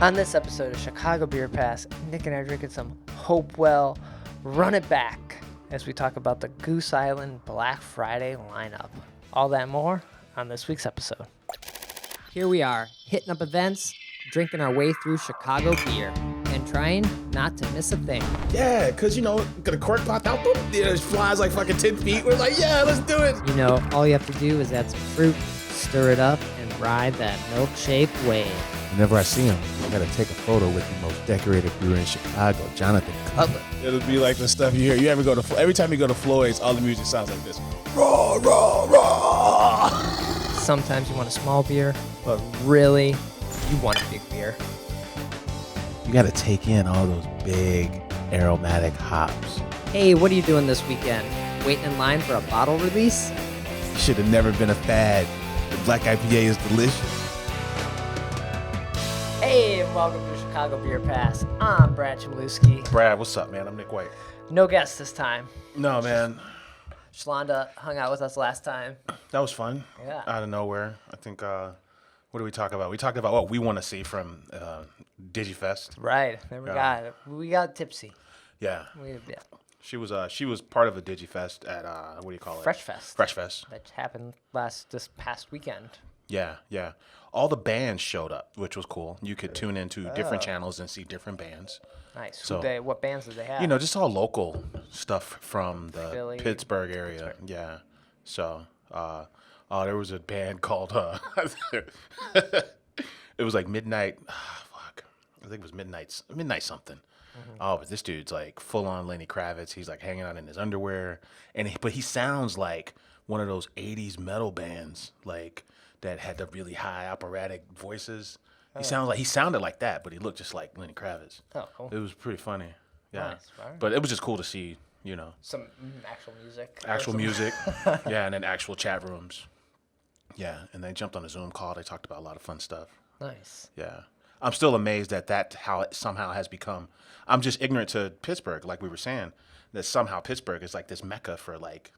On this episode of Chicago Beer Pass, Nick and I are drinking some Hopewell Run It Back as we talk about the Goose Island Black Friday lineup. All that and more on this week's episode. Here we are, hitting up events, drinking our way through Chicago beer, and trying not to miss a thing. Yeah, because, got a cork popped out, boom, it flies like fucking 10 feet. We're like, yeah, let's do it. You know, all you have to do is add some fruit, stir it up, and ride that milkshake wave. Whenever I see him, I gotta take a photo with the most decorated brewer in Chicago, Jonathan Cutler. It'll be like the stuff you hear. You ever go to every time you go to Floyd's, all the music sounds like this. Raw, raw, raw. Sometimes you want a small beer, but really, you want a big beer. You gotta take in all those big aromatic hops. Hey, what are you doing this weekend? Waiting in line for a bottle release? You should have never been a fad. The Black IPA is delicious. Hey, and welcome to Chicago Beer Pass. I'm Brad Chmielewski. Brad, what's up, man? I'm Nick White. No guest this time. No, man. Shalonda hung out with us last time. That was fun. Yeah. Out of nowhere. I think, what did we talk about? We talked about what we want to see from DigiFest. Right. Then we got tipsy. Yeah. Yeah. She was part of a DigiFest at, what do you call it? Fresh Fest. Fresh Fest. That happened this past weekend. Yeah, yeah. All the bands showed up, which was cool. You could tune into different channels and see different bands. Nice. So, What bands did they have? Just all local stuff from the Philly, Pittsburgh area. Yeah. So, there was a band called, it was like Midnight, fuck. I think it was Midnight something. Mm-hmm. Oh, but this dude's like full on Lenny Kravitz. He's like hanging out in his underwear. But he sounds like one of those 80s metal bands, like, that had the really high operatic voices. He sounded like that, but he looked just like Lenny Kravitz. Oh, cool. It was pretty funny. Yeah. Nice. Right. But it was just cool to see, Some actual music. actual music. Yeah, and then actual chat rooms. Yeah, and they jumped on a Zoom call. They talked about a lot of fun stuff. Nice. Yeah. I'm still amazed at how it somehow has become. I'm just ignorant to Pittsburgh, like we were saying, that somehow Pittsburgh is like this mecca for like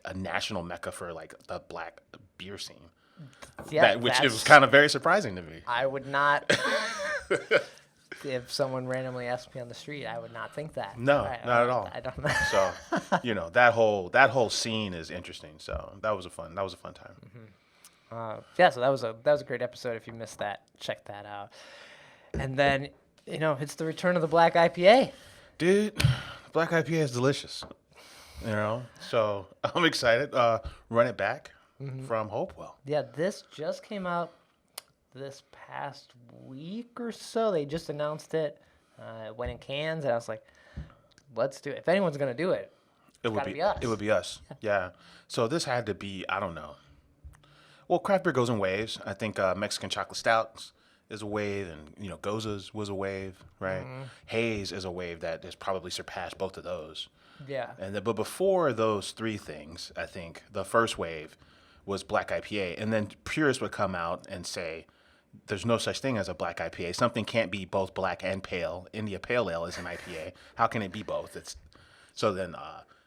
a national mecca for like the black beer scene. Yeah, It was kind of very surprising to me. I would not. If someone randomly asked me on the street, I would not think that. No, not at all. I don't know. So, that whole scene is interesting. So that was a fun time. Yeah, so that was a great episode. If you missed that, check that out. And then, it's the return of the Black IPA. Dude, Black IPA is delicious. So I'm excited. Run It Back from Hopewell. Yeah, this just came out this past week or so. They just announced it. It went in cans, and I was like, let's do it. If anyone's going to do it, it's got to be us. It would be us. Yeah. So this had to be, I don't know. Well, craft beer goes in waves. I think Mexican chocolate stouts is a wave, and Goza's was a wave, right? Mm-hmm. Haze is a wave that has probably surpassed both of those. Yeah. But before those three things, I think the first wave was Black IPA, and then purists would come out and say, "There's no such thing as a Black IPA. Something can't be both black and pale. India Pale Ale is an IPA. How can it be both?" So then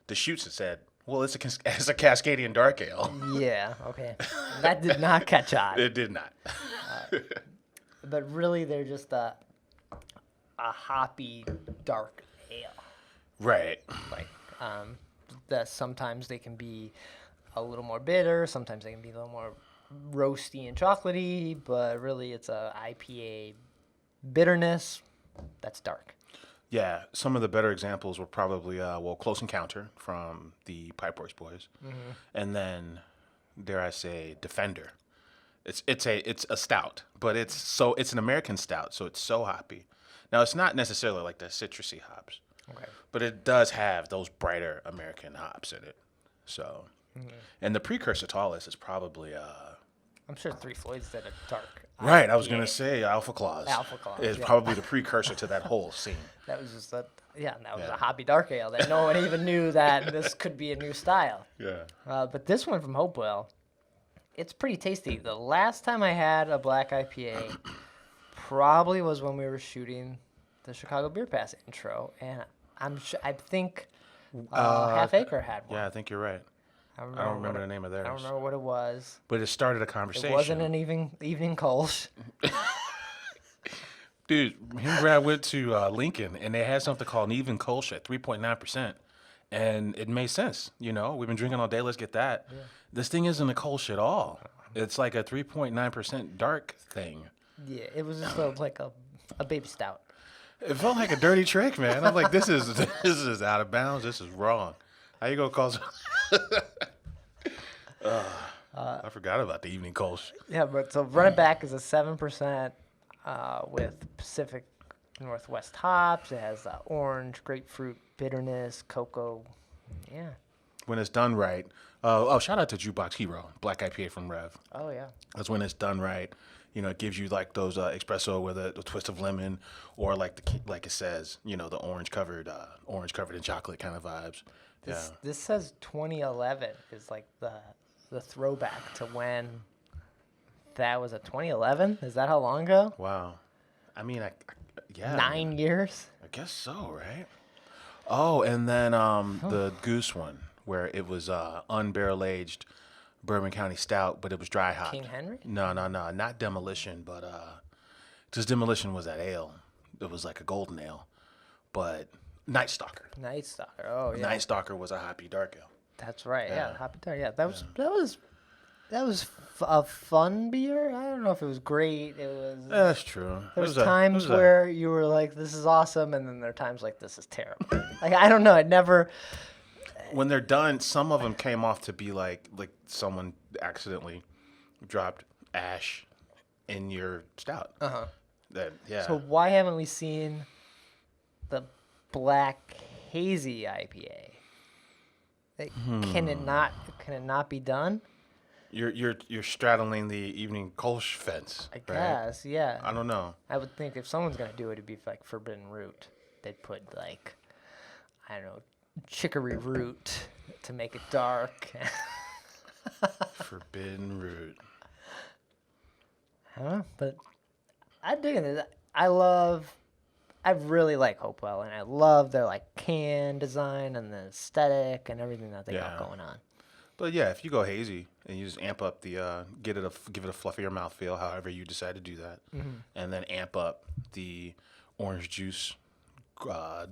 the Shoots said, "Well, it's a Cascadian Dark Ale." Yeah. Okay. That did not catch on. It did not. But really, they're just a hoppy dark ale. Right. Like that sometimes they can be a little more bitter, sometimes they can be a little more roasty and chocolatey, but really it's a IPA bitterness that's dark. Yeah, some of the better examples were probably Close Encounter from the Pipeworks Boys, and then dare I say Defender. It's a stout, but it's an American stout, so it's so hoppy. Now it's not necessarily like the citrusy hops. Okay. But it does have those brighter American hops in it. So, and the precursor to all this is probably I'm sure Three Floyds did a dark. right. I was gonna say Alpha Claus. Alpha Claus is yeah. probably the precursor to that whole scene. That was just a hoppy dark ale that no one even knew that this could be a new style. Yeah. But this one from Hopewell, it's pretty tasty. The last time I had a Black IPA probably was when we were shooting the Chicago Beer Pass intro, and I think Half Acre had one. Yeah, I think you're right. I don't remember the name of theirs. I don't remember what it was. But it started a conversation. It wasn't an evening Kolsch. Dude, me and Brad went to Lincoln, and they had something called an even Kolsch at 3.9%. And it made sense. You know, we've been drinking all day. Let's get that. Yeah. This thing isn't a Kolsch at all. It's like a 3.9% dark thing. Yeah, it was just like a baby stout. It felt like a dirty trick, man. I'm like, this is out of bounds. This is wrong. How you gonna call some... I forgot about the evening Kolsch. Yeah, but so Run It Back is a 7% with Pacific Northwest hops. It has orange, grapefruit, bitterness, cocoa. Yeah. When it's done right. Shout out to Jukebox Hero, Black IPA from Rev. Oh, yeah. That's when it's done right. You know, it gives you like those espresso with a twist of lemon, or like it says, you know, the orange covered in chocolate kind of vibes. This says 2011 is like the throwback to when that was. A 2011? Is that how long ago? Wow. I mean, yeah. 9 years? I guess so, right? Oh, and then the Goose one, where it was unbarrel aged Bourbon County Stout, but it was dry hopped. King Henry? No, not Demolition, but because Demolition was that ale. It was like a golden ale, but Night Stalker. Night Stalker. Oh yeah. Night Stalker was a hoppy dark ale. That's right. Yeah, Hoppy Dark. Yeah, that was a fun beer. I don't know if it was great. It was. That's true. There's times where you were like, "This is awesome," and then there are times like, "This is terrible." Like I don't know. It never. When they're done, some of them came off to be like someone accidentally dropped ash in your stout. Yeah. So why haven't we seen the Black Hazy IPA? Like, can it not be done? You're straddling the evening Kolsch fence. I guess, right? Yeah. I don't know. I would think if someone's gonna do it, it'd be like Forbidden Root. They'd put like, I don't know, chicory root to make it dark. Forbidden Root. I don't know, but I dig it. I really like Hopewell, and I love their like can design and the aesthetic and everything that they got going on. But yeah, if you go hazy and you just amp up the give it a fluffier mouthfeel, however you decide to do that, and then amp up the orange juice,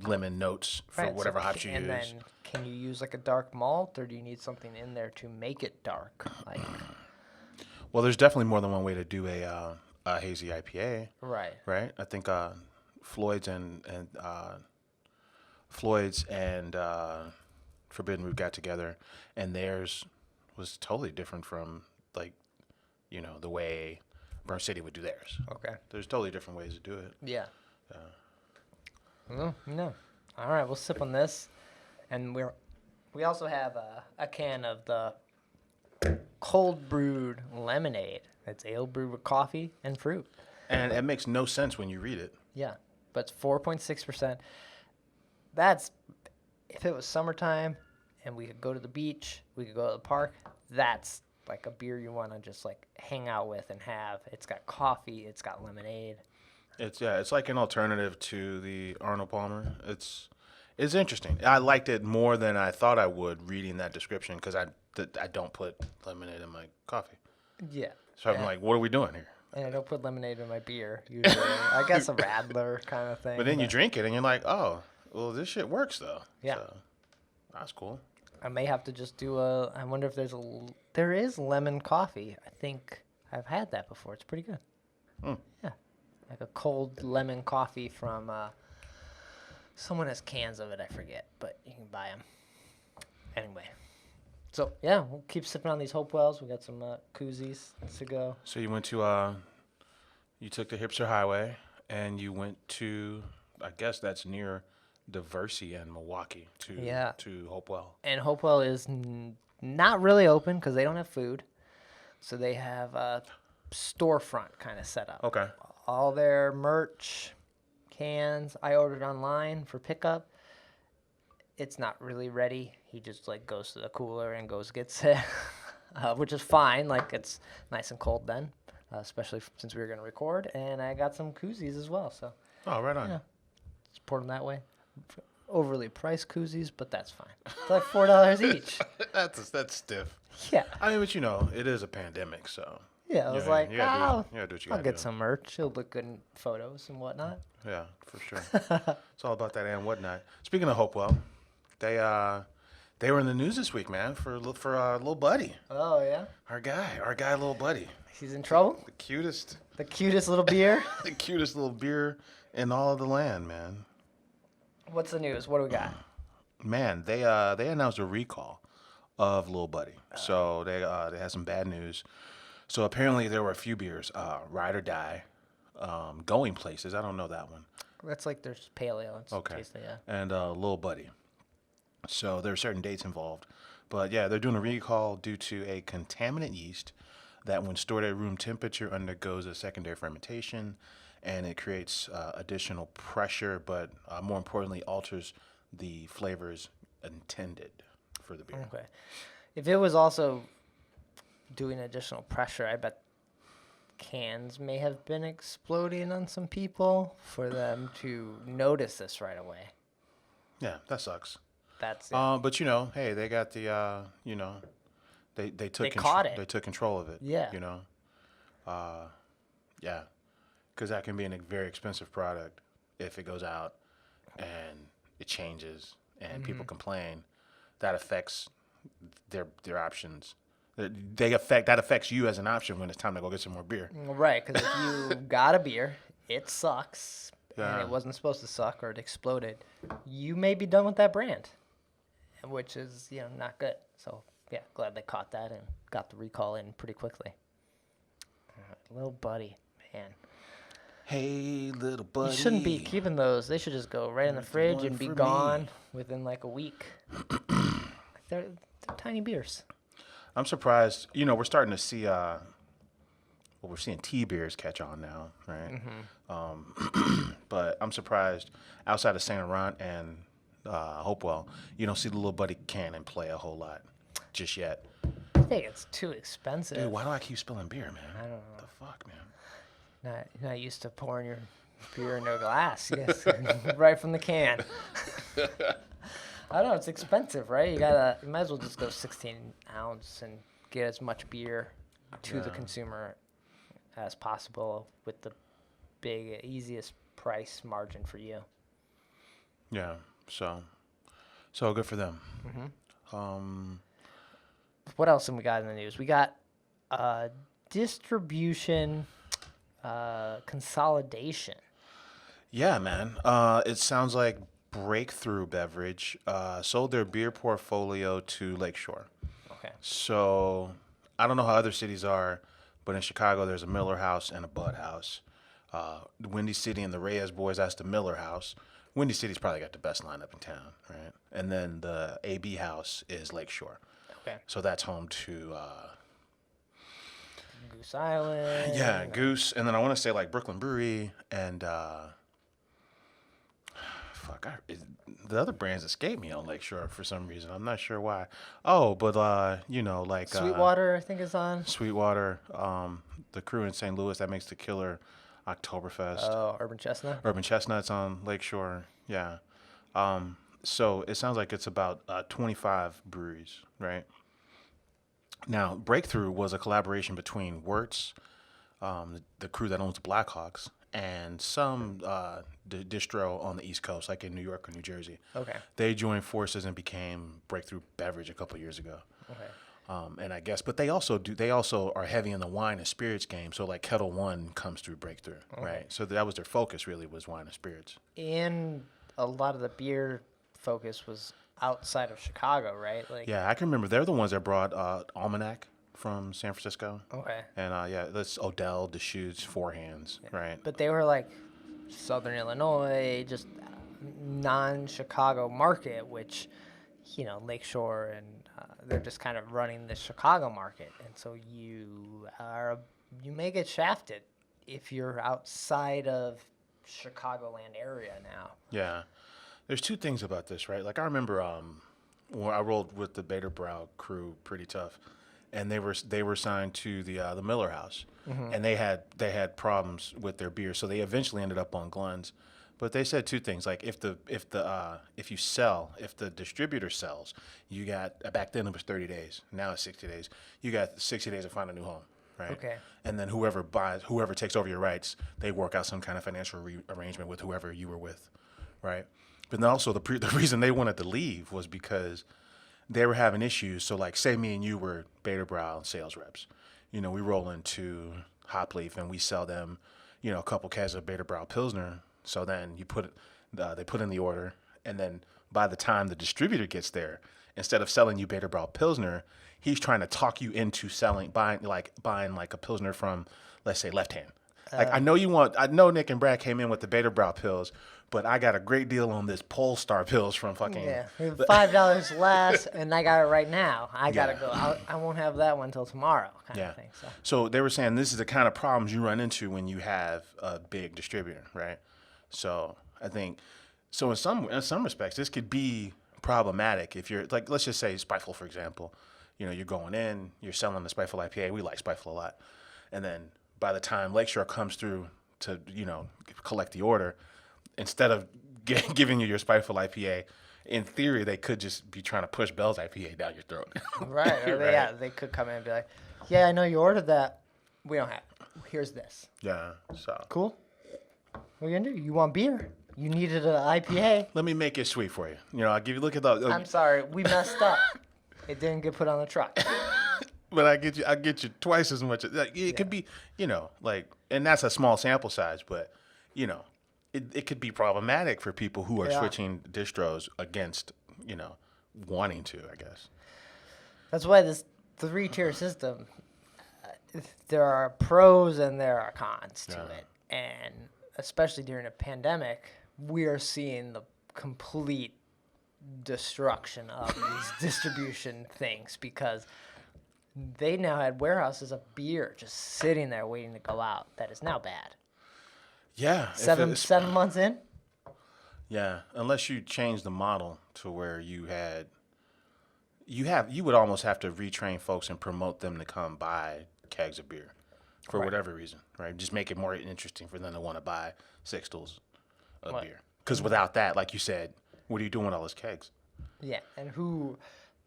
lemon notes for whatever hops you use. And then can you use like a dark malt, or do you need something in there to make it dark? Like, well, there's definitely more than one way to do a hazy IPA. Right. Right. I think Floyd's and Forbidden Root got together, and theirs was totally different from like, you know, the way Burn City would do theirs. Okay. There's totally different ways to do it. Yeah. No. All right, we'll sip on this, and we also have a can of the cold brewed lemonade. It's ale brewed with coffee and fruit. And it makes no sense when you read it. Yeah, but it's 4.6%. That's, if it was summertime and we could go to the beach, we could go to the park, that's like a beer you want to just like hang out with and have. It's got coffee, it's got lemonade. It's like an alternative to the Arnold Palmer. It's interesting. I liked it more than I thought I would reading that description, because I don't put lemonade in my coffee. Yeah. So I'm like, what are we doing here? And I don't put lemonade in my beer usually. I guess a Radler kind of thing. But then you drink it and you're like, oh, well, this shit works though. Yeah. So, that's cool. I may have to just do I wonder if there is lemon coffee. I think I've had that before. It's pretty good. Yeah. Like a cold lemon coffee from, someone has cans of it, I forget, but you can buy them. Anyway. So, yeah, we'll keep sipping on these Hopewells. We got some koozies to go. So you went to, you took the Hipster Highway and you went to, I guess that's near Diversey and Milwaukee to Hopewell. And Hopewell is not really open because they don't have food. So they have a storefront kind of set up. Okay. All their merch, cans, I ordered online for pickup. It's not really ready. He just like goes to the cooler and gets it, which is fine. Like, it's nice and cold then, especially since we were going to record. And I got some koozies as well. So. Oh, right on. Yeah. Support them that way. Overly priced koozies, but that's fine. It's like $4 each. That's stiff. Yeah. I mean, but you know, it is a pandemic, so. Yeah, I was Yeah, like, you gotta oh, do what you I'll gotta get do. some merch. It'll look good in photos and whatnot. Yeah, for sure. It's all about that and whatnot. Speaking of Hopewell, they were in the news this week, man, for little buddy, Oh yeah, our guy, little buddy, he's in trouble. the cutest, The cutest little beer. the cutest little beer in all of the land, man. What's the news? What do we got? Man, they announced a recall of Lil Buddy. So they had some bad news. So apparently there were a few beers, Ride or Die, Going Places. I don't know that one. That's like there's pale ale. It's Okay. tasty, yeah. And Lil Buddy. So there are certain dates involved. But yeah, they're doing a recall due to a contaminant yeast that when stored at room temperature undergoes a secondary fermentation and it creates additional pressure, but more importantly alters the flavors intended for the beer. Okay. If it was also doing additional pressure, I bet cans may have been exploding on some people for them to notice this right away. Yeah, that sucks. That's it. But you know, hey, they got the they took They caught it. They took control of it. Yeah. You know, yeah, because that can be a very expensive product if it goes out and it changes and people complain. That affects their options. That affects you as an option when it's time to go get some more beer. Right, because if you got a beer, it sucks, and Yeah. it wasn't supposed to suck or it exploded, you may be done with that brand, which is, not good. So, yeah, glad they caught that and got the recall in pretty quickly. Little buddy, man. Hey, little buddy. You shouldn't be keeping those. They should just go right in the fridge one and be for gone me. within like a week. they're tiny beers. I'm surprised. You know, we're starting to see. We're seeing tea beers catch on now, right? But I'm surprised. Outside of Saint Laurent and Hopewell, you don't see the Little Buddy Cannon play a whole lot just yet. I think it's too expensive. Dude, why do I keep spilling beer, man? I don't know. The fuck, man. Not used to pouring your beer into a glass. Yes, right from the can. I don't know. It's expensive, right? You might as well just go 16 ounce and get as much beer to the consumer as possible with the easiest price margin for you. Yeah. So good for them. What else have we got in the news? We got distribution consolidation. Yeah, man. It sounds like Breakthrough Beverage sold their beer portfolio to Lakeshore. Okay. So I don't know how other cities are, but in Chicago there's a Miller House and a Bud House. The Windy City and the Reyes Boys, that's the Miller House. Windy City's probably got the best lineup in town, right? And then the AB House is Lakeshore. Okay. So that's home to Goose Island. yeah, Goose, and then I want to say like Brooklyn Brewery and the other brands escape me on Lakeshore for some reason. I'm not sure why. Oh, but like Sweetwater, I think, is on. Sweetwater, the crew in St. Louis that makes the killer Oktoberfest. Oh, Urban Chestnut. Urban Chestnuts on Lakeshore. Yeah. So it sounds like it's about 25 breweries, right? Now, Breakthrough was a collaboration between Wirtz, the crew that owns the Blackhawks, and some distro on the East Coast, like in New York or New Jersey. Okay. They joined forces and became Breakthrough Beverage a couple years ago. Okay. And I guess, but they also are heavy in the wine and spirits game. So like Kettle One comes through Breakthrough, right? So that was their focus, really, was wine and spirits. And a lot of the beer focus was outside of Chicago, right? Like. Yeah, I can remember they're the ones that brought Almanac from San Francisco. Okay. And that's Odell, Deschutes, Four Hands, right? But they were like Southern Illinois, just non-Chicago market, which, Lakeshore and they're just kind of running the Chicago market, and so you may get shafted if you're outside of Chicagoland area now. Yeah. There's two things about this, right? Like I remember when I rolled with the Bader Brow crew pretty tough, and they were signed to the Miller House, and they had problems with their beer, so they eventually ended up on Glenn's. But they said two things, like if the distributor sells, you got, back then it was 30 days, now it's 60 days. You got 60 days to find a new home, right? Okay. And then whoever takes over your rights, they work out some kind of financial arrangement with whoever you were with, right? But then also the reason they wanted to leave was because they were having issues. So like, say me and you were Beta Brow sales reps. You know, we roll into Hop Leaf and we sell them, you know, a couple kegs of Beta Brow Pilsner. So then they put in the order, and then by the time the distributor gets there, instead of selling you Beta Brow Pilsner, he's trying to talk you into buying like a Pilsner from, let's say, Left Hand. Like, I know Nick and Brad came in with the Beta Brow pills, but I got a great deal on this Polestar pills from fucking. Yeah, $5 less, and I got it right now. I gotta go. I won't have that one till tomorrow, kind of thing. So they were saying this is the kind of problems you run into when you have a big distributor, right? So I think, so in some respects, this could be problematic if you're like, let's just say Spiteful, for example. You know, you're going in, you're selling the Spiteful IPA. We like Spiteful a lot, and then by the time Lakeshore comes through to, you know, collect the order, instead of giving you your Spiteful IPA, in theory, they could just be trying to push Bell's IPA down your throat. Right. Or they could come in and be like, yeah, I know you ordered that. We don't have it. Here's this. Yeah. So Cool. What are you going to do? You want beer? You needed an IPA. let me make it sweet for you. You know, I'll give you, look at the. I'm sorry. We messed up. It didn't get put on the truck. But I get you twice as much. Like, it could be, you know, like, and that's a small sample size, but, you know, it could be problematic for people who are switching distros against, you know, wanting to, I guess. That's why this 3-tier system, there are pros and there are cons to it. And especially during a pandemic, we are seeing the complete destruction of these distribution things, because they now had warehouses of beer just sitting there waiting to go out. That is now bad. Yeah. 7 months in? Yeah. Unless you change the model to where you would almost have to retrain folks and promote them to come buy kegs of beer for whatever reason, right? Just make it more interesting for them to want to buy 6 stools of beer. Because without that, like you said, what are you doing with all those kegs? Yeah. And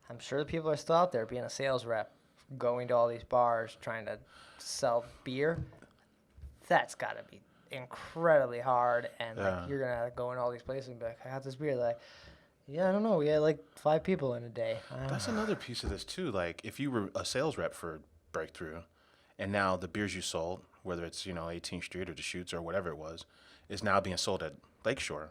I'm sure the people are still out there being a sales rep, going to all these bars trying to sell beer. That's got to be incredibly hard, and like, you're gonna go in all these places and be like, I got this beer. They're like, yeah, I don't know, we had like 5 people in a day. That's another piece of this too. Like, if you were a sales rep for Breakthrough, and now the beers you sold, whether it's, you know, 18th Street or Deschutes or whatever it was, is now being sold at Lakeshore.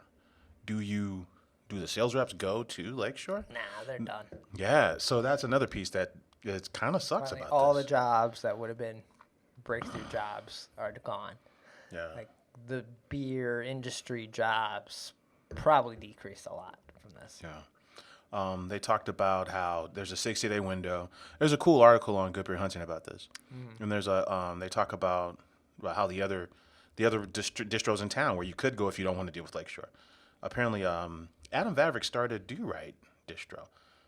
Do the sales reps go to Lakeshore? Nah, they're done. Yeah, so that's another piece that it kind of sucks about all this. the jobs that would have been Breakthrough jobs are gone. Yeah. Like, the beer industry jobs probably decreased a lot from this. Yeah. They talked about how there's a 60-day window. There's a cool article on Good Beer Hunting about this. And there's they talk about how the other distros in town where you could go if you don't want to deal with Lakeshore. Apparently, Adam Vavrick started Do Right distro,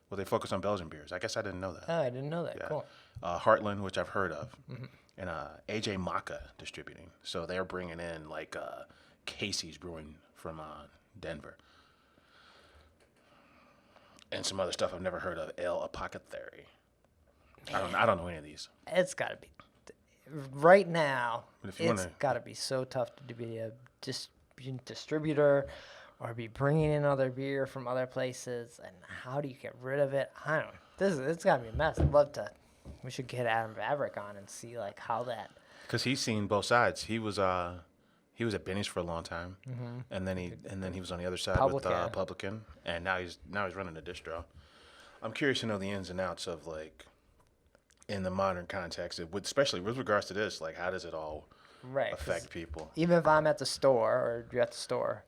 where they focus on Belgian beers. I guess I didn't know that. Oh, I didn't know that. Yeah. Cool. Heartland, which I've heard of, and AJ Maka distributing. So they're bringing in like Casey's Brewing from Denver, and some other stuff I've never heard of. El Apothecary. I don't know any of these. It's got to be right now. But if you It's got to be so tough to be a distributor or be bringing in other beer from other places. And how do you get rid of it? I don't know. It's got to be a mess. I'd love to. We should get Adam Vavrick on and see like how that. Because he's seen both sides. He was at Benny's for a long time, and then he was on the other side with Publican, and now he's running a distro. I'm curious to know the ins and outs of like in the modern context, especially with regards to this. Like, how does it all affect people? Even if I'm at the store or you're at the store,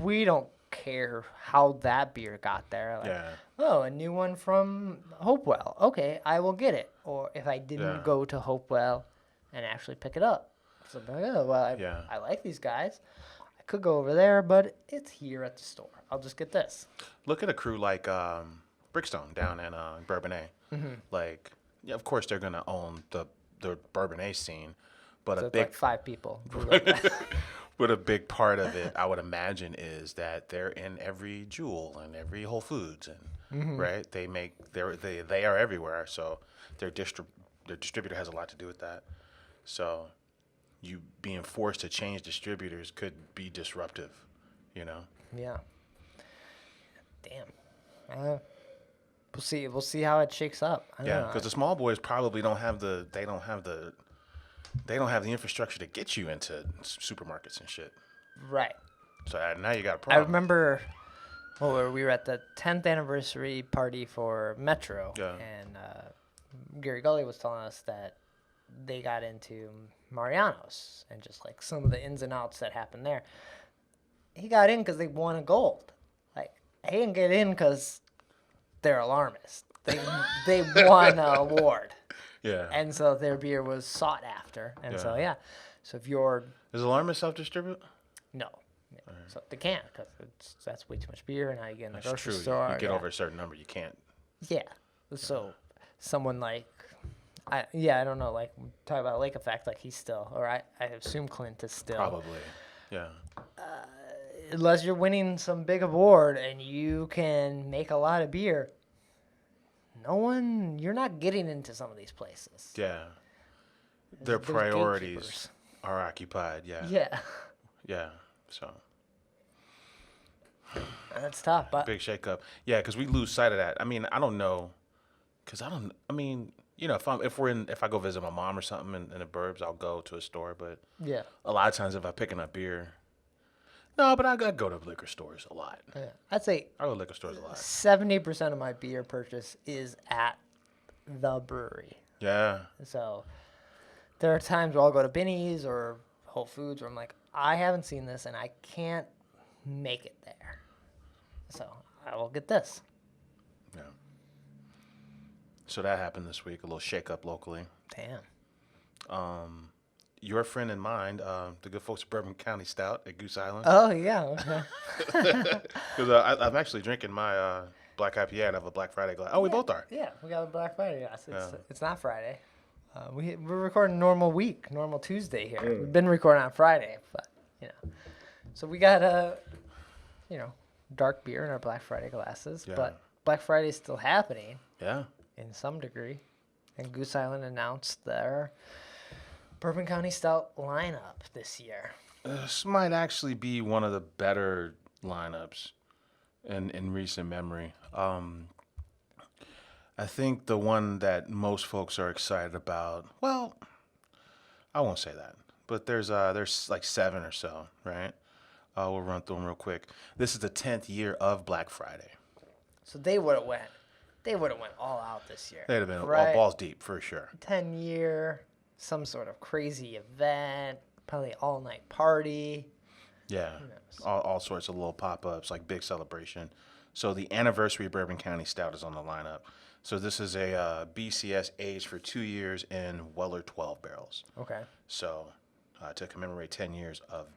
we don't care how that beer got there. Like, oh, a new one from Hopewell. Okay, I will get it. Or if I didn't go to Hopewell and actually pick it up. So I'm like, oh, well, I like these guys. I could go over there, but it's here at the store. I'll just get this. Look at a crew like Brickstone down in Bourbonnais. Like, yeah, of course they're gonna own the Bourbonnais scene, but So a it's big like 5 people. but a big part of it, I would imagine, is that they're in every Jewel and every Whole Foods, and right, they are everywhere. So they're the distributor has a lot to do with that. So you being forced to change distributors could be disruptive, you know? Yeah. Damn. We'll see. We'll see how it shakes up. I don't Yeah, know. because the small boys probably don't have the infrastructure to get you into supermarkets and shit. Right. So now you got a I problem. remember we were at the 10th anniversary party for Metro, Yeah. and Gary Gully was telling us that they got into Mariano's and just like some of the ins and outs that happened there. He got in because they won a gold. Like, he didn't get in because they're alarmists. They won an award, Yeah. and so their beer was sought after. And so Yeah. so if you're Is Alarmist self-distribute? no. So they can't because that's way too much beer, and now you get in the That's grocery true. store. You get yeah. over a certain number, you can't. Yeah. So someone like, I don't know, like talk about Lake Effect, like he's still, or I assume Clint is still. Probably. Yeah. Unless you're winning some big award and you can make a lot of beer, you're not getting into some of these places. Yeah. Their There's priorities gatekeepers. are occupied. Yeah. Yeah. Yeah. So That's tough, but big shakeup. Yeah, because we lose sight of that. I mean, I don't know. I mean, you know, if I go visit my mom or something in the burbs, I'll go to a store. But yeah. a lot of times, if I'm picking up beer, no, but I go to liquor stores a lot. Yeah. I'd say I go to liquor stores a lot. 70% of my beer purchase is at the brewery. Yeah. So there are times where I'll go to Binny's or Whole Foods where I'm like, I haven't seen this and I can't make it there. So I will get this. Yeah. So that happened this week, a little shakeup locally. Damn. Your friend and mine, the good folks at Bourbon County Stout at Goose Island. Oh, yeah. Okay. Because I'm actually drinking my Black IPA out of a Black Friday glass. Oh, we both are. Yeah, we got a Black Friday. Yes, Yeah. it's not Friday. We're recording normal Tuesday here. We've been recording on Friday, but, So we got dark beer in our Black Friday glasses, Yeah. but Black Friday is still happening Yeah. in some degree. And Goose Island announced their Bourbon County Stout lineup this year. This might actually be one of the better lineups in recent memory. I think the one that most folks are excited about, well, I won't say that, but there's like 7 or so, right? We'll run through them real quick. This is the 10th year of Black Friday. So they would have went all out this year. They'd have been right? all balls deep for sure. 10-year, some sort of crazy event, probably all-night party. Yeah, all sorts of little pop-ups, like big celebration. So the anniversary Bourbon County Stout is on the lineup. So this is a BCS aged for 2 years in Weller 12 barrels. Okay. So to commemorate 10 years of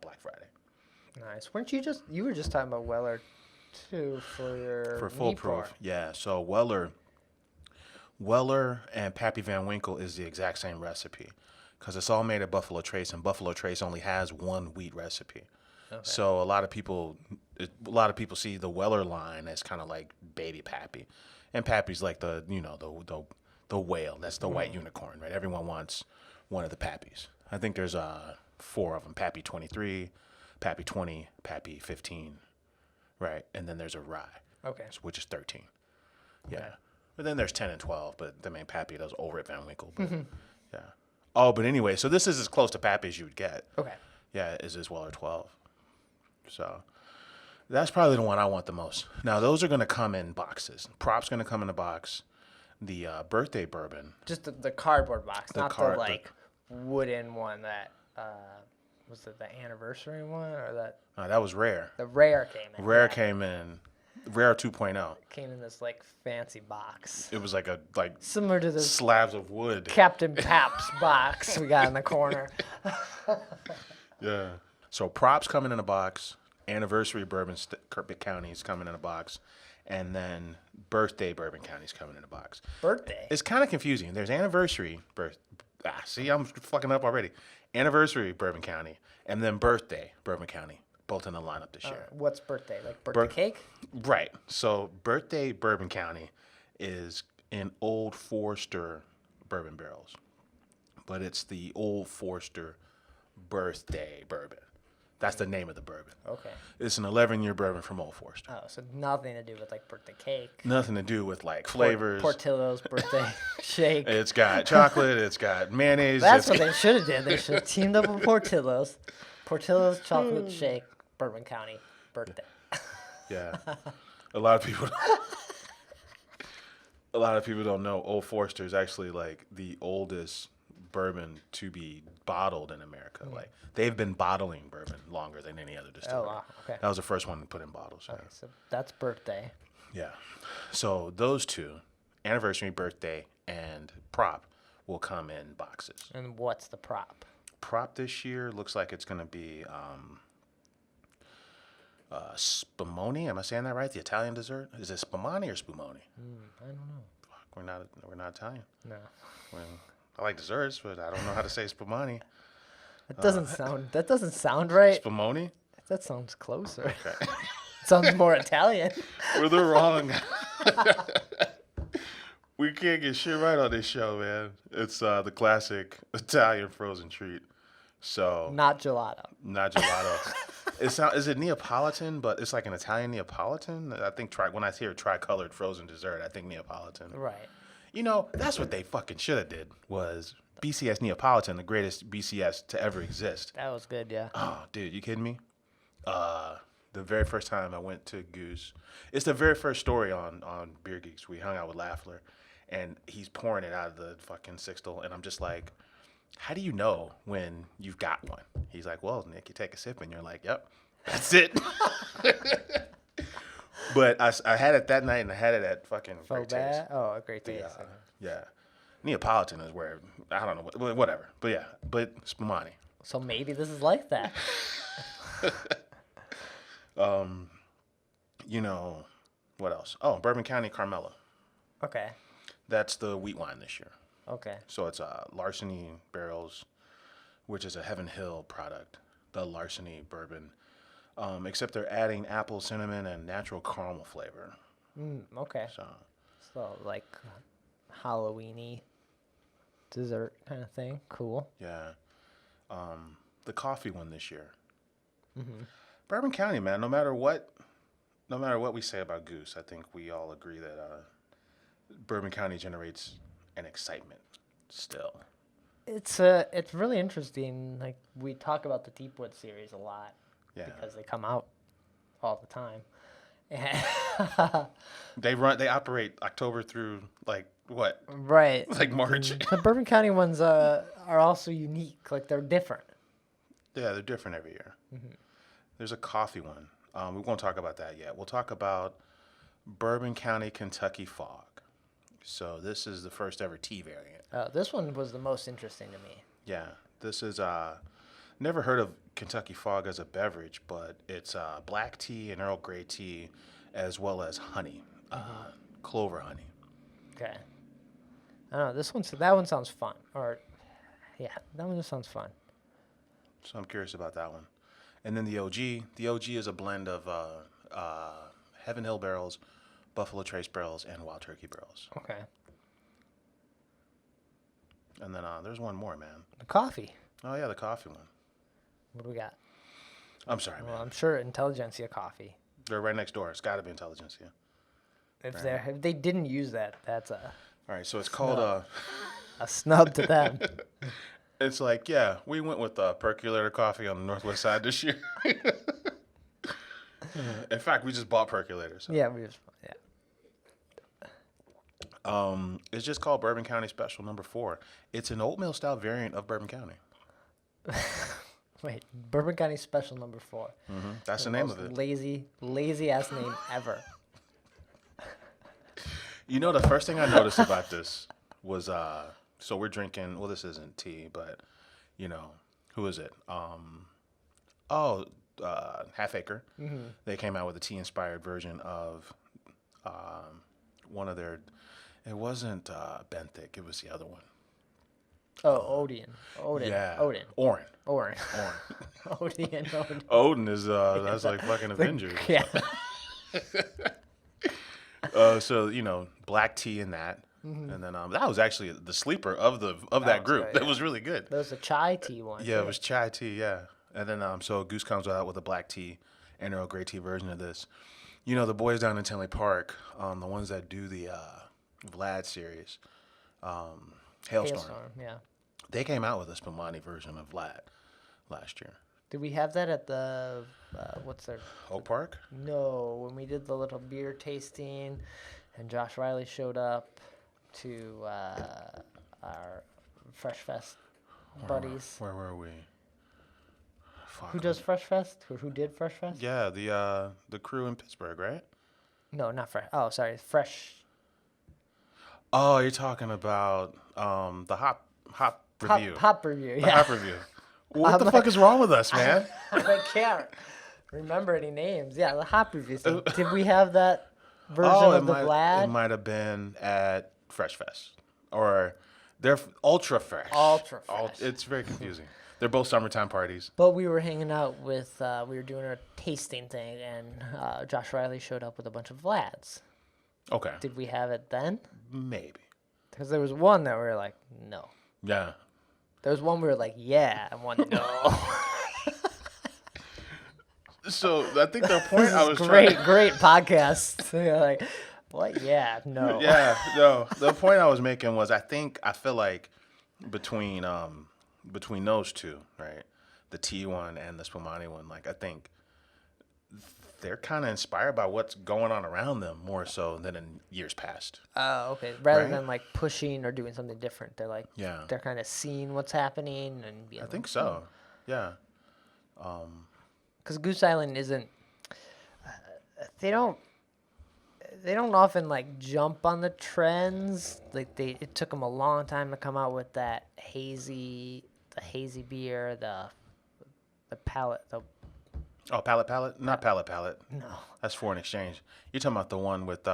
Black Friday. Nice. You were just talking about Weller too for your For full Newport. proof, yeah. So Weller and Pappy Van Winkle is the exact same recipe because it's all made of Buffalo Trace, and Buffalo Trace only has one wheat recipe. Okay. So a lot of people see the Weller line as kind of like baby Pappy, and Pappy's like the whale. That's the white unicorn, right? Everyone wants one of the Pappies. I think there's 4 of them: Pappy 23, Pappy 20, Pappy 15. Right, and then there's a rye, Okay. which is 13. Yeah, Okay. but then there's 10 and 12, but the main Pappy does over at Van Winkle. But, yeah. Oh, but anyway, so this is as close to Pappy as you would get. Okay. Yeah, is this Weller 12. So that's probably the one I want the most. Now, those are going to come in boxes. Prop's going to come in a box. The birthday bourbon. Just the cardboard box, The not card- the wooden one that was it the anniversary one or That was Rare. the rare came in. Rare Yeah. came in. Rare 2.0. Came in this like fancy box, It was like similar to the slabs of wood. Captain Pabst box we got in the corner. Yeah. So Props coming in a box, anniversary Bourbon County's coming in a box, and then birthday Bourbon County's coming in a box. Birthday. It's kind of confusing. There's anniversary see, I'm fucking up already. Anniversary Bourbon County, and then birthday Bourbon County, both in the lineup this year. What's birthday? Like birthday cake? Right. So birthday Bourbon County is an Old Forester bourbon barrels, but it's the Old Forester Birthday Bourbon. That's the name of the bourbon. Okay. It's an 11-year bourbon from Old Forester. Oh, so nothing to do with like birthday cake. Nothing to do with like flavors. Portillo's birthday shake. It's got chocolate. It's got mayonnaise. That's what they should have did. They should have teamed up with Portillo's. Portillo's chocolate shake, Bourbon County birthday. Yeah. A lot of people. A lot of people don't know Old Forester is actually like the oldest bourbon to be bottled in America. Like they've been bottling bourbon longer than any other distillery. Oh, wow. Okay. That was the first one to put in bottles. Yeah. Okay, so that's birthday. Yeah. So those two, anniversary, birthday, and prop, will come in boxes. And what's the prop? Prop this year looks like it's going to be spumoni. Am I saying that right? The Italian dessert? Is it spumoni or spumoni? I don't know. Fuck, we're not Italian. No. Well, I like desserts, but I don't know how to say spumoni. That doesn't sound right. Spumoni? That sounds closer. Okay. Sounds more Italian. We're the wrong. We can't get shit right on this show, man. It's the classic Italian frozen treat. So Not gelato. not gelato. Is it Neapolitan? But it's like an Italian Neapolitan. I think when I hear tricolored frozen dessert, I think Neapolitan. Right. You know, that's what they fucking should have did was BCS Neapolitan, the greatest BCS to ever exist. That was good, yeah. Oh, dude, you kidding me? The very first time I went to Goose, it's the very first story on Beer Geeks. We hung out with Laffler, and he's pouring it out of the fucking sixtel, and I'm just like, how do you know when you've got one? He's like, well, Nick, you take a sip, and you're like, yep, that's it. But I had it that night, and I had it at fucking Great Taste. Oh, a great taste. Yeah. Neapolitan is where, I don't know, whatever. But yeah, but spumoni. So maybe this is like that. You know, what else? Oh, Bourbon County Carmela. Okay. That's the wheat wine this year. Okay. So it's Larceny Barrels, which is a Heaven Hill product, the Larceny bourbon. Except they're adding apple, cinnamon, and natural caramel flavor. Okay. So like Halloween-y dessert kind of thing. Cool. Yeah. The coffee one this year. Bourbon County, man. No matter what we say about Goose, I think we all agree that Bourbon County generates an excitement still. It's really interesting. Like we talk about the Deepwood series a lot. Yeah. Because they come out all the time. They operate October through like what? Right. Like March. The Bourbon County ones are also unique. Like they're different. Yeah, they're different every year. There's a coffee one. We won't talk about that yet. We'll talk about Bourbon County Kentucky Fog. So this is the first ever tea variant. This one was the most interesting to me. Yeah, this is never heard of Kentucky Fog as a beverage, but it's black tea and Earl Grey tea, as well as honey, clover honey. Okay. I don't know. That one sounds fun. Yeah, that one just sounds fun. So I'm curious about that one. And then the OG. The OG is a blend of Heaven Hill barrels, Buffalo Trace barrels, and Wild Turkey barrels. Okay. And then there's one more, man. The coffee. Oh, yeah, the coffee one. What do we got? I'm sorry, man. Well, I'm sure Intelligentsia coffee. They're right next door. It's got to be Intelligentsia. If they didn't use that, that's a All right, so it's called a snub to them. It's like, yeah, we went with percolator coffee on the northwest side this year. In fact, we just bought percolators. So. Yeah. It's just called Bourbon County Special Number 4. It's an oatmeal style variant of Bourbon County. Wait, Bourbon County Special Number 4. That's the name of it. Lazy ass name ever. You know, the first thing I noticed about this was, so we're drinking, well, this isn't tea, but, you know, who is it? Half Acre. They came out with a tea-inspired version of one of their, it wasn't Benthic, it was the other one. Oh, Odin. Yeah. Odin. Orin. Odin. Odin is, that's like fucking Avengers. Yeah. So, you know, black tea in that, And then that was actually the sleeper of that was group. good, That yeah. was really good. There was a chai tea one. Yeah, too. it was chai tea. Yeah, and then so Goose comes out with a black tea and Earl Grey tea version of this. You know, the boys down in Tinley Park, the ones that do the Vlad series, Hailstorm, Yeah. they came out with a Spumani version of Vlad last year. Did we have that at the what's their? Oak Park? No, when we did the little beer tasting, and Josh Riley showed up to our Fresh Fest buddies. Where were we? Fuck. Who does Fresh Fest? Who did Fresh Fest? Yeah, the crew in Pittsburgh, right? No, not Fresh. Oh, sorry, Fresh. Oh, you're talking about the hop review. Hop review. The Yeah. hop review. What the fuck is wrong with us, man? I can't remember any names. Yeah, the hop review. So did we have that version of the Vlad? It might have been at Fresh Fest. Or they're Ultra Fresh. Ultra Fresh. It's very confusing. They're both summertime parties. But we were hanging out with, we were doing a tasting thing, and Josh Riley showed up with a bunch of Vlads. Okay. Did we have it then? Maybe. Because there was one that we were like, no. Yeah. There was one we were like, yeah, and one, no. So I think the point This I is was great, trying. great podcast. You're like, what? Yeah, no. Yeah, no. The point I was making was I feel like between those two, right, the T one and the Spumani one, like I think they're kind of inspired by what's going on around them more so than in years past. Oh, okay. Rather Right? than like pushing or doing something different, they're like, Yeah. they're kind of seeing what's happening and being I think so. Yeah. because Goose Island isn't. They don't often like jump on the trends. Like it took them a long time to come out with that hazy beer, the palate, the Oh, Palette? Not Palette. no, That's Foreign Exchange. You're talking about the one with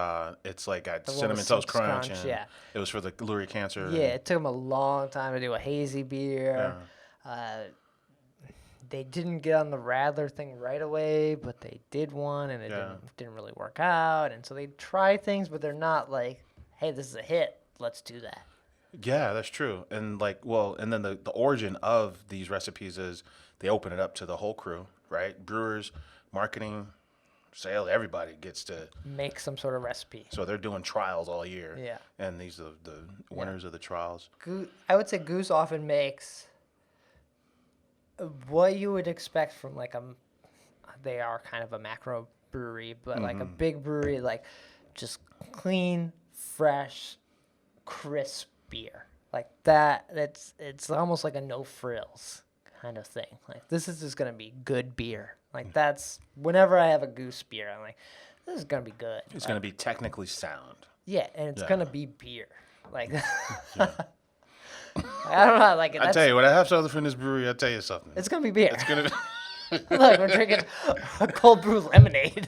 it's like got The one cinnamon with toast Cinnamon crunch, Crunch, and yeah. it was for the Lurie cancer. yeah. It took them a long time to do a hazy beer. They didn't get on the Radler thing right away, but they did one, and it Yeah. didn't really work out. And so they try things, but they're not like, hey, this is a hit. Let's do that. Yeah, that's true. And and then the origin of these recipes is they open it up to the whole crew, right? Brewers, marketing, sale, everybody gets to. Make some sort of recipe. So they're doing trials all year. Yeah. And these are the winners of the trials. I would say Goose often makes what you would expect from like they are kind of a macro brewery, but like a big brewery, like just clean, fresh, crisp beer. Like that, it's almost like a no frills kind of thing. Like this is just gonna be good beer. Like that's whenever I have a Goose beer, I'm like, this is gonna be good. It's going to be technically sound. Yeah, and it's Yeah. gonna be beer. Like I don't know, like I tell you, when I have something from this brewery, I tell you something. it's gonna be beer. It's going to Look, we're drinking a cold brew lemonade.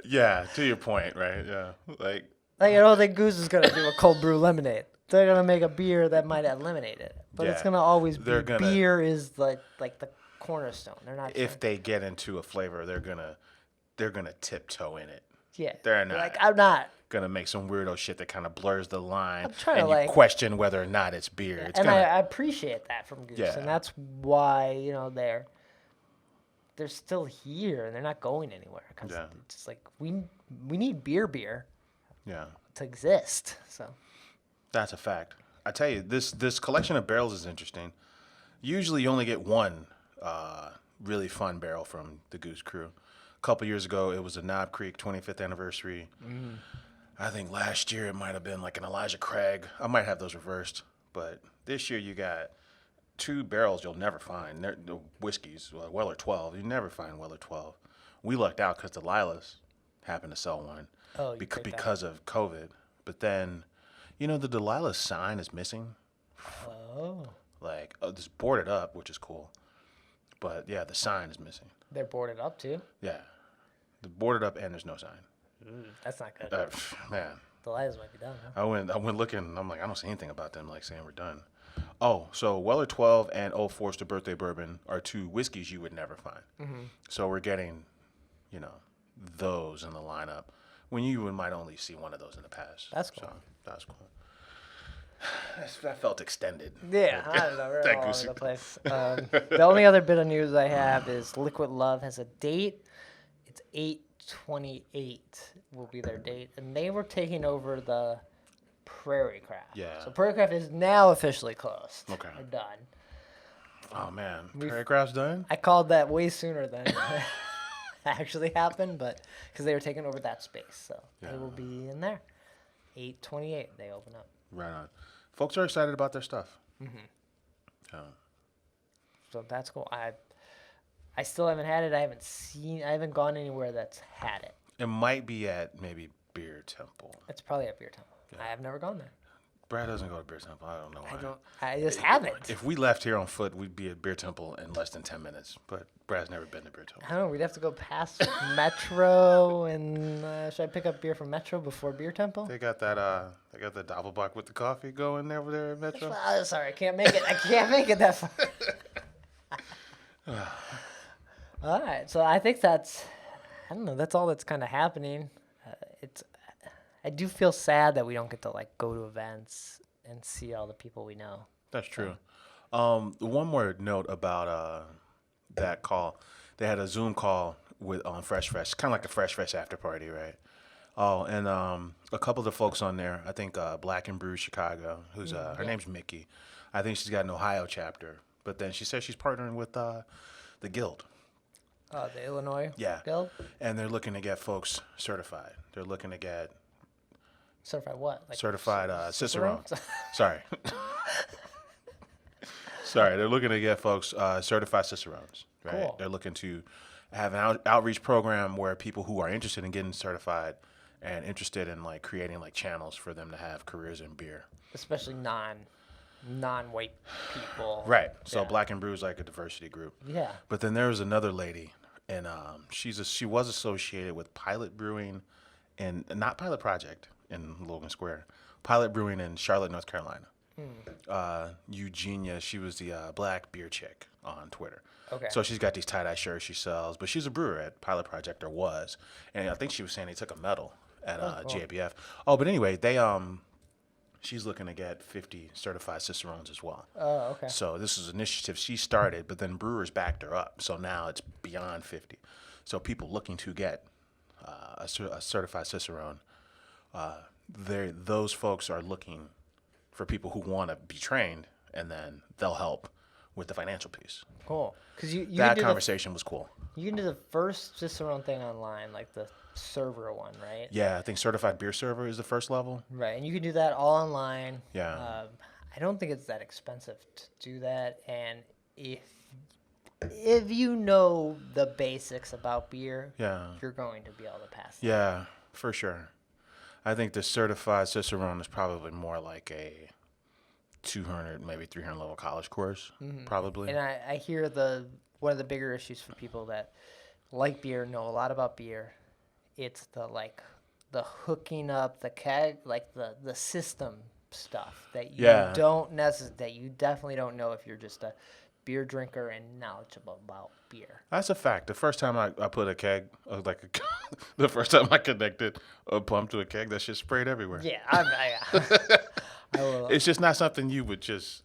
Yeah, to your point, right? Yeah. Like, Like I don't think Goose is gonna do a cold brew lemonade. They're gonna make a beer that might have lemonade in it, but it's Yeah, gonna always be they're gonna- beer is like the cornerstone. They're not. if they get into a flavor, they're going to tiptoe in it. yeah, they're not. like I'm not. Gonna make some weirdo shit that kind of blurs the line, I'm trying to, and you like- question whether or not it's beer. It's And gonna, I appreciate that from Goose, Yeah. and that's why they're still here and they're not going anywhere because Yeah. it's just like we need beer yeah, to exist. So that's a fact. I tell you, this collection of barrels is interesting. Usually, you only get one really fun barrel from the Goose Crew. A couple years ago, it was a Knob Creek 25th anniversary. I think last year it might have been like an Elijah Craig. I might have those reversed, but this year you got two barrels you'll never find. They're the whiskeys, Weller 12. You never find Weller 12. We lucked out because Delilah's happened to sell one Oh, you picked that. because of COVID. But then, the Delilah sign is missing. It's boarded up, which is cool. But yeah, the sign is missing. they're boarded up too. Yeah, the boarded up and there's no sign. That's not good. Man, The lights might be done. Huh? I went looking. And I'm like, I don't see anything about them like saying we're done. Oh, so Weller 12 and Old Forester Birthday Bourbon are two whiskeys you would never find. So we're getting, those in the lineup. when you might only see one of those in the past. That's cool. So that's cool. That felt extended. Yeah, I don't know. We're That all over goosey. the place. The only other bit of news I have is Liquid Love has a date. It's 8/28 will be their date, and they were taking over the Prairie Craft. Yeah. So Prairie Craft is now officially closed. Okay. They're done. Oh man, Prairie Craft's done. I called that way sooner than it actually happened, but because they were taking over that space, so they will be in there. 8/28 they open up. Right on. Folks are excited about their stuff. So that's cool. I still haven't had it. I haven't gone anywhere that's had it. It might be at maybe Beer Temple. It's probably at Beer Temple. I have never gone there. Brad doesn't go to Beer Temple. I don't know why. I just haven't. If we left here on foot, we'd be at Beer Temple in less than 10 minutes. But Brad's never been to Beer Temple. I don't know. We'd have to go past Metro, and should I pick up beer from Metro before Beer Temple? They got that. They got the Doppelbock with the coffee going over there at Metro. Sorry, I can't make it. I can't make it that far. All right, so I think that's. I don't know. That's all that's kind of happening. I do feel sad that we don't get to like go to events and see all the people we know. That's true. One more note about that call. They had a Zoom call on Fresh Fest, kind of like a Fresh Fest after party, right? Oh, and a couple of the folks on there, I think Black and Brew Chicago, who's her name's Mickey. I think she's got an Ohio chapter, but then she says she's partnering with the Guild. The Illinois Yeah. Guild? And they're looking to get folks certified. They're looking to get Certified what? Like certified Cicerone. Cicerone? Sorry. Sorry, they're looking to get folks certified Cicerones. Right? Cool. They're looking to have an outreach program where people who are interested in getting certified and interested in like creating like channels for them to have careers in beer. Especially non-white people. Right. So Yeah. Black and Brew is like a diversity group. Yeah. But then there was another lady, and she was associated with Pilot Brewing, and not Pilot Project in Logan Square, Pilot Brewing in Charlotte, North Carolina. Eugenia, she was the black beer chick on Twitter. Okay. So she's got these tie-dye shirts she sells, but she's a brewer at Pilot Project, or was, and I think she was saying they took a medal at cool. JPF. Oh, but anyway, she's looking to get 50 certified Cicerones as well. Oh, okay. So this is an initiative she started, but then brewers backed her up. So now it's beyond 50. So people looking to get a certified Cicerone, those folks are looking for people who want to be trained, and then they'll help with the financial piece. Cool. Because you That can do conversation was cool. you can do the first Cicerone thing online, like the server one, right? Yeah, I think Certified Beer Server is the first level. Right, and you can do that all online. Yeah. I don't think it's that expensive to do that, and if you know the basics about beer, Yeah. you're going to be able to pass. Yeah, for sure. I think the Certified Cicerone is probably more like a 200, maybe 300 level college course, probably. And I hear one of the bigger issues for people that like beer, know a lot about beer, it's the hooking up the keg, like the system stuff that you Yeah. that you definitely don't know if you're just a beer drinker and knowledgeable about beer. That's a fact. The first time I put a keg, the first time I connected a pump to a keg, that shit sprayed everywhere. Yeah, I will. It's just not something you would just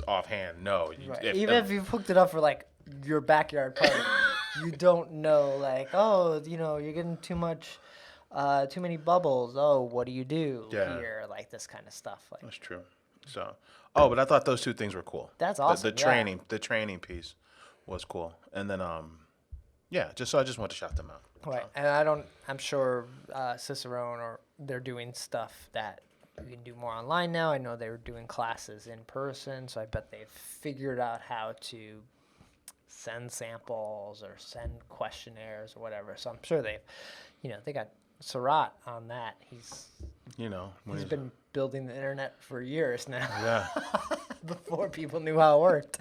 offhand know. Right. Even if you've hooked it up for like your backyard party, you don't know like, oh, you're getting too many bubbles. Oh, what do you do Yeah. here? Like this kind of stuff. Like That's true. So, but I thought those two things were cool. That's The awesome, yeah. the training piece was cool, and then I just wanted to shout them out. right, and I'm sure Cicerone or they're doing stuff that you can do more online now. I know they were doing classes in person, so I bet they've figured out how to send samples or send questionnaires or whatever. So I'm sure they got Surratt on that. He's When been building the internet for years now. yeah, Before people knew how it worked.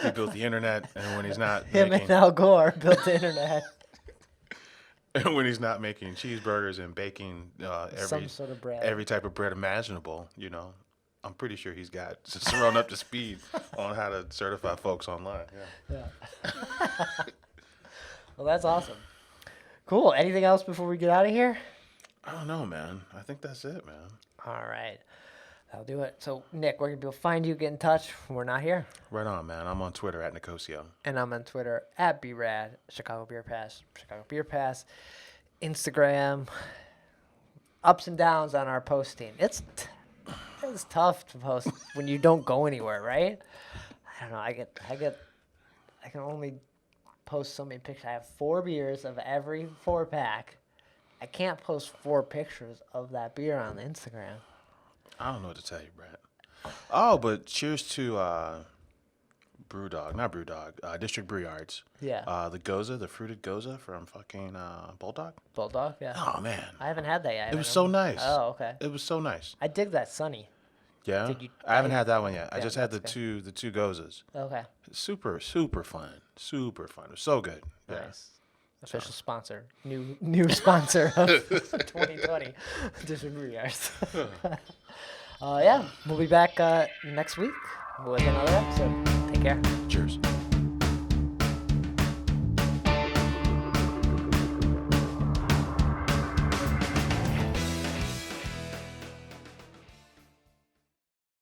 he built the internet, and when he's not Him making, and Al Gore built the internet. and when he's not making cheeseburgers and baking Some sort of bread. every type of bread imaginable, I'm pretty sure he's got Cicerone up to speed on how to certify folks online. Yeah. Well, that's awesome. Cool. Anything else before we get out of here? I don't know, man. I think that's it, man. All right. That'll do it. So, Nick, where can people find you, get in touch when we're not here? Right on, man. I'm on Twitter at Nicosio. And I'm on Twitter at BRAD, Chicago Beer Pass, Chicago Beer Pass, Instagram. Ups and downs on our posting. It's tough to post when you don't go anywhere, right? I don't know. I can only post so many pictures. I have 4 beers of every 4-pack. I can't post 4 pictures of that beer on Instagram. I don't know what to tell you, Brett. Oh, but cheers to District Brew Yards. Yeah. The Goza, the fruited Goza from fucking Bulldog. Bulldog, yeah. Oh man, I haven't had that yet. it was so nice. Oh, okay. It was so nice. I dig that Sunny. Yeah, Did you- I haven't had that one yet. I Yeah, just had that's the two Gozas. Okay. Super fun. Super fun. It was so good. Yeah. Nice. Official sponsor. New sponsor of 2020. District Brew Yards. Yeah, we'll be back next week with another episode. Take care. Cheers.